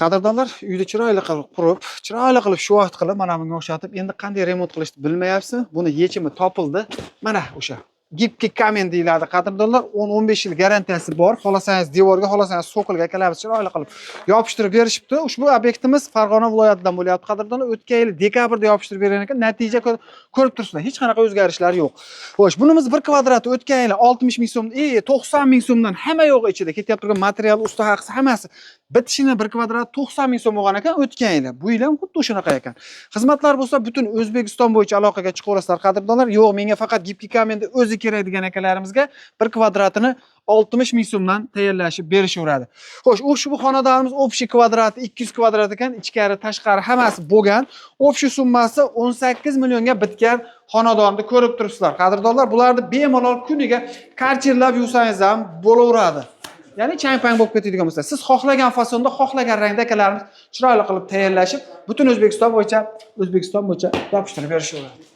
Qadrdonlar, uyda chiroyli qilib qurib, chiroyli qilib shu vaqt qilib mana bunga o'xshatib, endi qanday remont qilishni bilmayapsiz. Buni yechimi topildi. Mana o'sha gibki kamen deyiladi qadrdonlar. 10-15 yil garantiyasi bor. Xolasangiz devorga, xolasangiz sokolga akalarimiz chiroyli qilib yopishtirib berishibdi. Ushbu obyektimiz Farg'ona viloyatidan bo'lyapti qadrdonlar. O'tgan yil dekabrda yopishtirib bergan ekan. Natija ko'rib turibsizlar. Hech qanaqa o'zgarishlar yo'q. Xo'sh, bunimiz 1 kvadrati o'tgan yil 60 ming so'm, 90 ming so'mdan hamma yo'q ichida. Ketyapti turgan material, usta haqisi hammasi. Bitishini 1 kvadrat 90 ming so'm bo'lgan ekan o'tgan yil. Bu yil ham xuddi o'shanaqa ekan. Xizmatlar bo'lsa butun O'zbekiston bo'yicha aloqaga chiqaverasizlar qadrdonlar. Yo'q, menga faqat gibki kamendi o'zi kerak degan akalarimizga 1 kvadratini 60 ming so'mdan tayyorlashib berishaveradi. Xo'sh, ushbu xonadonimiz общий kvadrati 200 kvadrat ekan, ichkari, tashqari hammasi bo'lgan. Общий summasi 18 millionga bitgan xonadonni ko'rib turibsizlar. Qadrdonlar, bularni bemalol kuniga karcherlab yursangiz ham bo'laveradi. Ya'ni chang-pang bo'lib ketadigan bo'lsa, siz xohlagan fasonda, xohlagan rangda akalarimiz chiroyli qilib tayyorlashib, butun O'zbekiston bo'yicha yopishtirib berishaveradi.